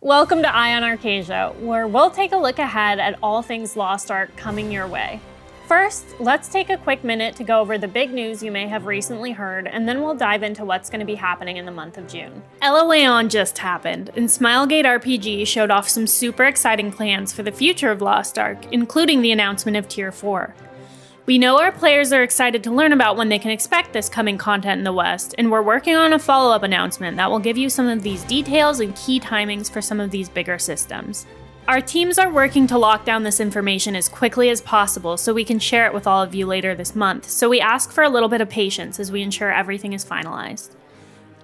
Welcome to Eye on Arkesia, where we'll take a look ahead at all things Lost Ark coming your way. First, let's take a quick minute to go over the big news you may have recently heard, and then we'll dive into what's going to be happening in the month of June. LOAON just happened, and Smilegate RPG showed off some super exciting plans for the future of Lost Ark, including the announcement of Tier 4. We know our players are excited to learn about when they can expect this coming content in the West, and we're working on a follow-up announcement that will give you some of these details and key timings for some of these bigger systems. Our teams are working to lock down this information as quickly as possible so we can share it with all of you later this month, so we ask for a little bit of patience as we ensure everything is finalized.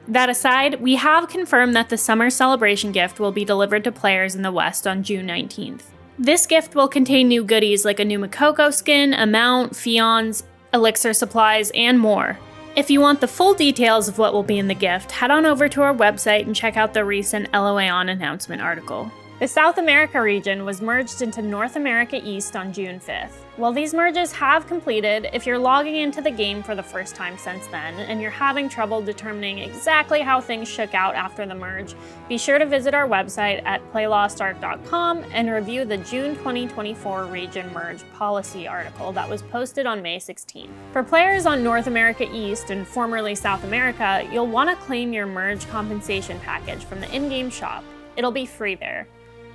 That aside, we have confirmed that the Summer Celebration gift will be delivered to players in the West on June 19th. This gift will contain new goodies like a new Makoko skin, a mount, Fions, elixir supplies, and more. If you want the full details of what will be in the gift, head on over to our website and check out the recent LOAON announcement article. The South America region was merged into North America East on June 5th. While these merges have completed, if you're logging into the game for the first time since then, and you're having trouble determining exactly how things shook out after the merge, be sure to visit our website at playlostark.com and review the June 2024 region merge policy article that was posted on May 16th. For players on North America East and formerly South America, you'll want to claim your merge compensation package from the in-game shop. It'll be free there.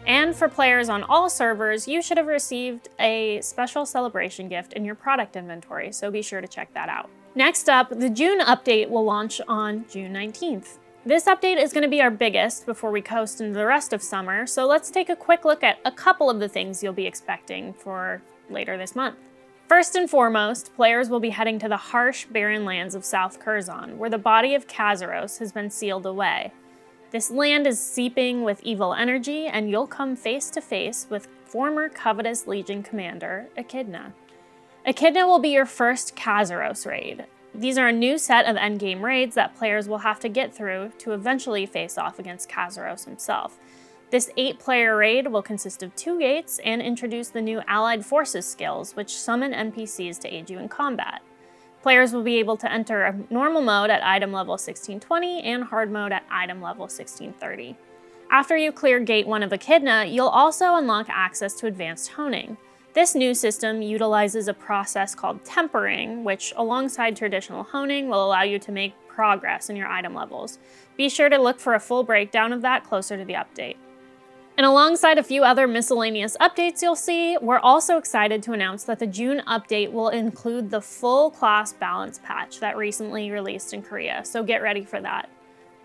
And for players on all servers, you should have received a special celebration gift in your product inventory, so be sure to check that out. Next up, the June update will launch on June 19th. This update is going to be our biggest before we coast into the rest of summer, so let's take a quick look at a couple of the things you'll be expecting for later this month. First and foremost, players will be heading to the harsh, barren lands of South Curzon, where the body of Kazaros has been sealed away. This land is seeping with evil energy, and you'll come face to face with former Covetous Legion commander, Echidna. Echidna will be your first Kazaros raid. These are a new set of endgame raids that players will have to get through to eventually face off against Kazaros himself. This 8-player raid will consist of 2 gates and introduce the new Allied Forces skills, which summon NPCs to aid you in combat. Players will be able to enter a normal mode at item level 1620 and hard mode at item level 1630. After you clear Gate 1 of Echidna, you'll also unlock access to advanced honing. This new system utilizes a process called tempering, which alongside traditional honing will allow you to make progress in your item levels. Be sure to look for a full breakdown of that closer to the update. And alongside a few other miscellaneous updates you'll see, we're also excited to announce that the June update will include the full class balance patch that recently released in Korea, so get ready for that.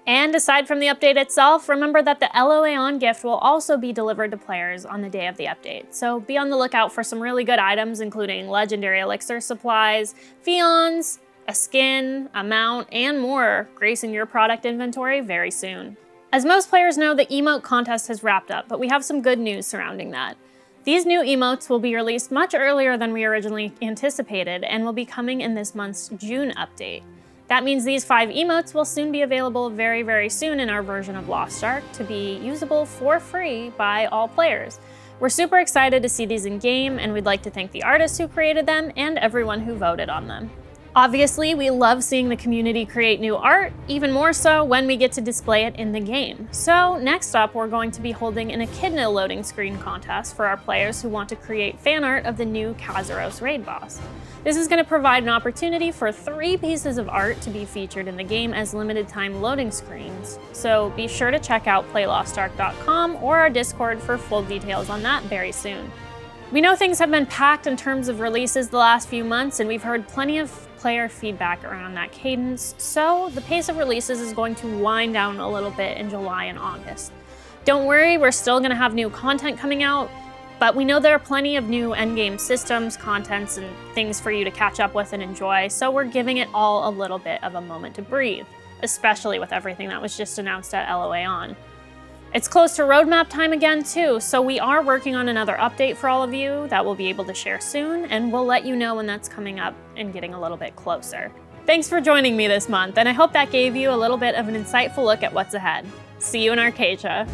And aside from the update itself, remember that the LOAON gift will also be delivered to players on the day of the update, so be on the lookout for some really good items including legendary elixir supplies, Fions, a skin, a mount, and more gracing your product inventory very soon. As most players know, the Emote Contest has wrapped up, but we have some good news surrounding that. These new emotes will be released much earlier than we originally anticipated and will be coming in this month's June update. That means these 5 emotes will soon be available very, very soon in our version of Lost Ark to be usable for free by all players. We're super excited to see these in game, and we'd like to thank the artists who created them and everyone who voted on them. Obviously, we love seeing the community create new art, even more so when we get to display it in the game. So next up, we're going to be holding an Echidna loading screen contest for our players who want to create fan art of the new Kazaros raid boss. This is going to provide an opportunity for 3 pieces of art to be featured in the game as limited time loading screens. So be sure to check out playlostark.com or our Discord for full details on that very soon. We know things have been packed in terms of releases the last few months, and we've heard plenty of player feedback around that cadence, so the pace of releases is going to wind down a little bit in July and August. Don't worry, we're still going to have new content coming out, but we know there are plenty of new endgame systems, contents, and things for you to catch up with and enjoy, so we're giving it all a little bit of a moment to breathe, especially with everything that was just announced at LOAON. It's close to roadmap time again too, so we are working on another update for all of you that we'll be able to share soon, and we'll let you know when that's coming up and getting a little bit closer. Thanks for joining me this month, and I hope that gave you a little bit of an insightful look at what's ahead. See you in Arkesia.